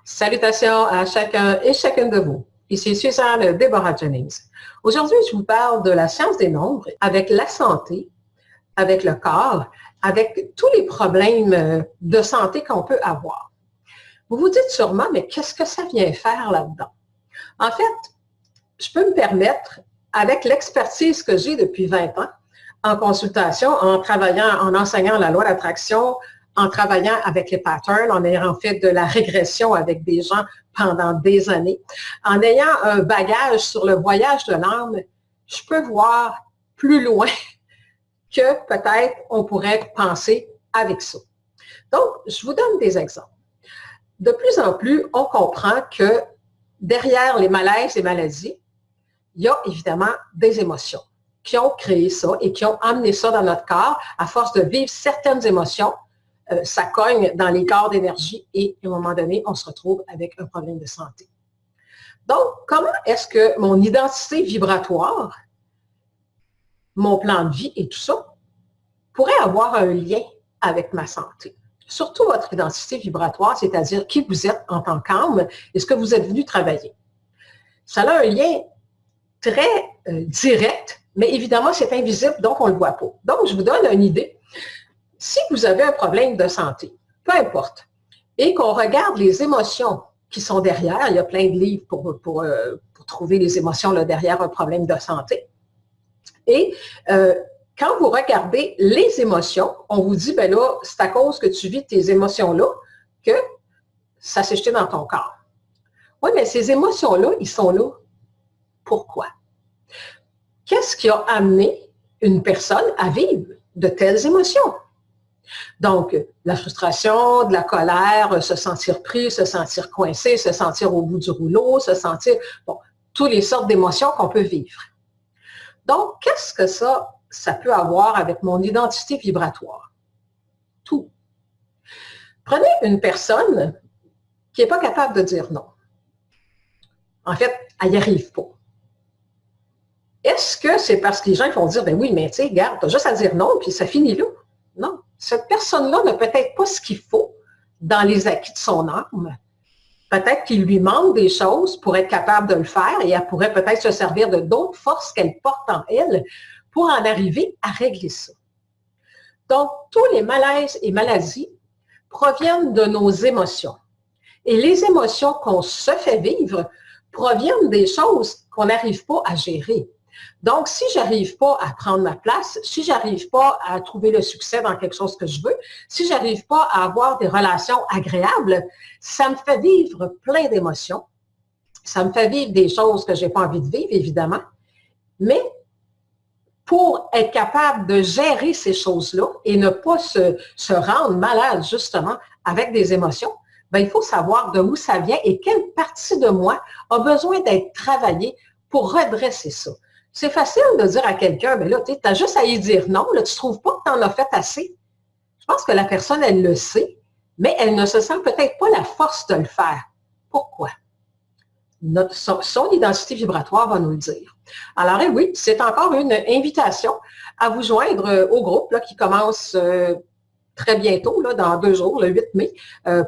Salutations à chacun et chacune de vous. Ici Suzanne Deborah Jennings. Aujourd'hui, je vous parle de la science des nombres avec la santé, avec le corps, avec tous les problèmes de santé qu'on peut avoir. Vous vous dites sûrement, mais qu'est-ce que ça vient faire là-dedans? En fait, je peux me permettre, avec l'expertise que j'ai depuis 20 ans, en consultation, en travaillant, en enseignant la loi d'attraction, en travaillant avec les patterns, en ayant fait de la régression avec des gens pendant des années, en ayant un bagage sur le voyage de l'âme, je peux voir plus loin que peut-être on pourrait penser avec ça. Donc, je vous donne des exemples. De plus en plus, on comprend que derrière les malaises et maladies, il y a évidemment des émotions qui ont créé ça et qui ont amené ça dans notre corps à force de vivre certaines émotions. Ça cogne dans les corps d'énergie et à un moment donné, on se retrouve avec un problème de santé. Donc, comment est-ce que mon identité vibratoire, mon plan de vie et tout ça pourrait avoir un lien avec ma santé? Surtout votre identité vibratoire, c'est-à-dire qui vous êtes en tant qu'âme et ce que vous êtes venu travailler. Ça a un lien très direct, mais évidemment, c'est invisible, donc on ne le voit pas. Donc, je vous donne une idée. Si vous avez un problème de santé, peu importe, et qu'on regarde les émotions qui sont derrière, il y a plein de livres pour trouver les émotions là, derrière un problème de santé. Et quand vous regardez les émotions, on vous dit, ben là, c'est à cause que tu vis tes émotions-là que ça s'est jeté dans ton corps. Oui, mais ces émotions-là, ils sont là. Pourquoi? Qu'est-ce qui a amené une personne à vivre de telles émotions? Donc, la frustration, de la colère, se sentir pris, se sentir coincé, se sentir au bout du rouleau, se sentir, bon, toutes les sortes d'émotions qu'on peut vivre. Donc, qu'est-ce que ça peut avoir avec mon identité vibratoire? Tout. Prenez une personne qui n'est pas capable de dire non. En fait, elle n'y arrive pas. Est-ce que c'est parce que les gens vont dire, ben oui, mais tu sais, regarde, tu as juste à dire non, puis ça finit là? Non. Cette personne-là n'a peut-être pas ce qu'il faut dans les acquis de son âme. Peut-être qu'il lui manque des choses pour être capable de le faire et elle pourrait peut-être se servir de d'autres forces qu'elle porte en elle pour en arriver à régler ça. Donc, tous les malaises et maladies proviennent de nos émotions. Et les émotions qu'on se fait vivre proviennent des choses qu'on n'arrive pas à gérer. Donc, si je n'arrive pas à prendre ma place, si je n'arrive pas à trouver le succès dans quelque chose que je veux, si je n'arrive pas à avoir des relations agréables, ça me fait vivre plein d'émotions. Ça me fait vivre des choses que je n'ai pas envie de vivre, évidemment. Mais pour être capable de gérer ces choses-là et ne pas se rendre malade, justement, avec des émotions, bien, il faut savoir de où ça vient et quelle partie de moi a besoin d'être travaillée pour redresser ça. C'est facile de dire à quelqu'un, mais là, tu as juste à y dire non, là, tu ne trouves pas que tu en as fait assez. Je pense que la personne, elle le sait, mais elle ne se sent peut-être pas la force de le faire. Pourquoi? Son identité vibratoire va nous le dire. Alors, oui, c'est encore une invitation à vous joindre au groupe là, qui commence très bientôt, là, dans 2 jours, le 8 mai,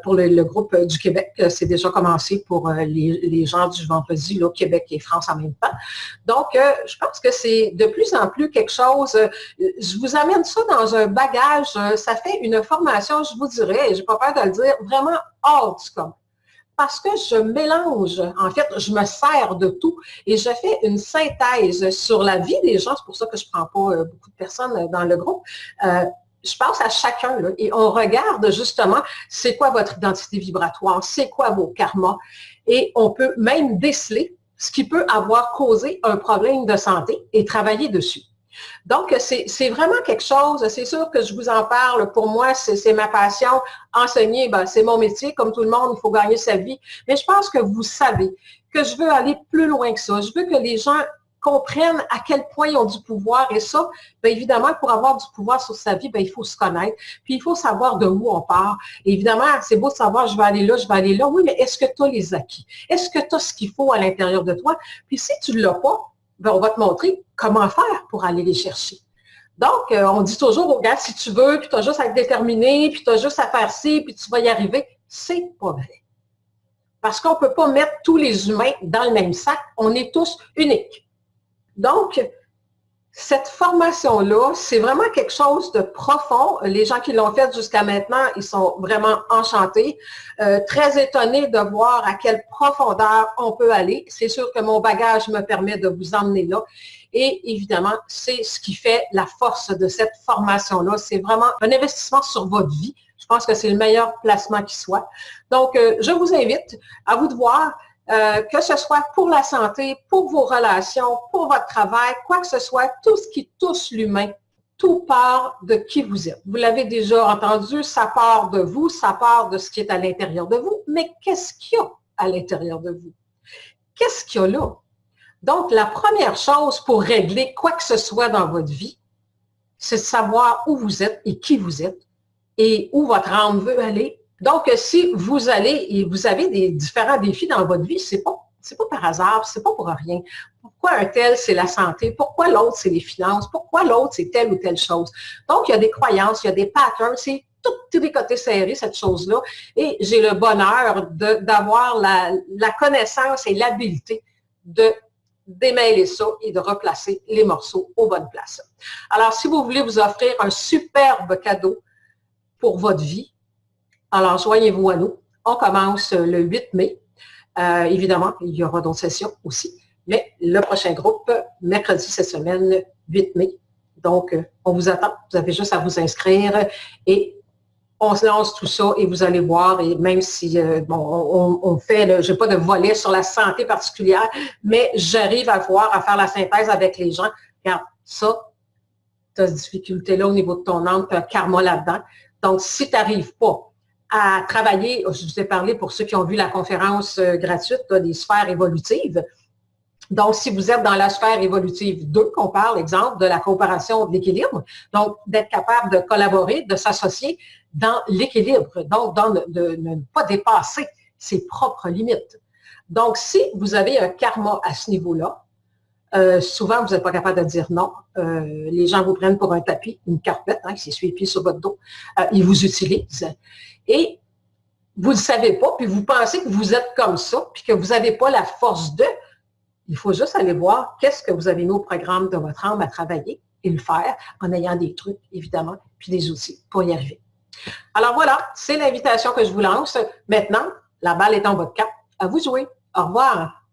pour le groupe du Québec. C'est déjà commencé pour les gens du vendredi, là, Québec et France en même temps. Donc, je pense que c'est de plus en plus quelque chose, je vous amène ça dans un bagage, ça fait une formation, je vous dirais, et je n'ai pas peur de le dire, vraiment hors du commun. Parce que je mélange, en fait, je me sers de tout et je fais une synthèse sur la vie des gens. C'est pour ça que je ne prends pas beaucoup de personnes dans le groupe. Je pense à chacun là, et on regarde justement c'est quoi votre identité vibratoire, c'est quoi vos karmas et on peut même déceler ce qui peut avoir causé un problème de santé et travailler dessus. Donc, c'est vraiment quelque chose, c'est sûr que je vous en parle, pour moi, c'est ma passion. Enseigner, ben, c'est mon métier, comme tout le monde, il faut gagner sa vie. Mais je pense que vous savez que je veux aller plus loin que ça. Je veux que les gens comprennent à quel point ils ont du pouvoir. Et ça, bien évidemment, pour avoir du pouvoir sur sa vie, bien, il faut se connaître. Puis il faut savoir de où on part. Et évidemment, c'est beau de savoir, je vais aller là, je vais aller là. Oui, mais est-ce que tu as les acquis? Est-ce que tu as ce qu'il faut à l'intérieur de toi? Puis si tu ne l'as pas, bien, on va te montrer comment faire pour aller les chercher. Donc, on dit toujours aux gars, si tu veux, puis tu as juste à être déterminé, puis tu as juste à faire ci, puis tu vas y arriver. C'est pas vrai. parce qu'on ne peut pas mettre tous les humains dans le même sac. On est tous uniques. Donc, cette formation-là, c'est vraiment quelque chose de profond. Les gens qui l'ont fait jusqu'à maintenant, ils sont vraiment enchantés, très étonnés de voir à quelle profondeur on peut aller. C'est sûr que mon bagage me permet de vous emmener là. Et évidemment, c'est ce qui fait la force de cette formation-là. C'est vraiment un investissement sur votre vie. Je pense que c'est le meilleur placement qui soit. Donc, je vous invite à vous de voir que ce soit pour la santé, pour vos relations, pour votre travail, quoi que ce soit, tout ce qui touche l'humain, tout part de qui vous êtes. Vous l'avez déjà entendu, ça part de vous, ça part de ce qui est à l'intérieur de vous, mais qu'est-ce qu'il y a à l'intérieur de vous? Qu'est-ce qu'il y a là? Donc, la première chose pour régler quoi que ce soit dans votre vie, c'est de savoir où vous êtes et qui vous êtes et où votre âme veut aller. Donc, si vous allez et vous avez des différents défis dans votre vie, c'est pas par hasard, c'est pas pour rien. Pourquoi un tel, c'est la santé? Pourquoi l'autre, c'est les finances? Pourquoi l'autre, c'est telle ou telle chose? Donc, il y a des croyances, il y a des patterns, c'est tout des côtés serrés, cette chose-là. Et j'ai le bonheur d'avoir la connaissance et l'habileté de démêler ça et de replacer les morceaux aux bonnes places. Alors, si vous voulez vous offrir un superbe cadeau pour votre vie, alors, joignez-vous à nous. On commence le 8 mai. Évidemment, il y aura d'autres sessions aussi. Mais le prochain groupe, mercredi cette semaine, 8 mai. Donc, on vous attend. Vous avez juste à vous inscrire et on se lance tout ça et vous allez voir. Et même si, on fait, je n'ai pas de volet sur la santé particulière, mais j'arrive à faire la synthèse avec les gens. Regarde, ça, tu as cette difficulté-là au niveau de ton âme, tu as un karma là-dedans. Donc, si tu n'arrives pas à travailler, je vous ai parlé pour ceux qui ont vu la conférence gratuite des sphères évolutives. Donc, si vous êtes dans la sphère évolutive 2, qu'on parle, exemple, de la coopération, de l'équilibre, donc d'être capable de collaborer, de s'associer dans l'équilibre, donc de ne pas dépasser ses propres limites. Donc, si vous avez un karma à ce niveau-là, souvent, vous n'êtes pas capable de dire non. Les gens vous prennent pour un tapis, une carpette, qui s'essuie les pieds sur votre dos. Ils vous utilisent. Et vous ne le savez pas, puis vous pensez que vous êtes comme ça, puis que vous n'avez pas la force de. Il faut juste aller voir qu'est-ce que vous avez mis au programme de votre âme à travailler et le faire en ayant des trucs, évidemment, puis des outils pour y arriver. Alors voilà, c'est l'invitation que je vous lance. Maintenant, la balle est en votre camp. À vous de jouer. Au revoir.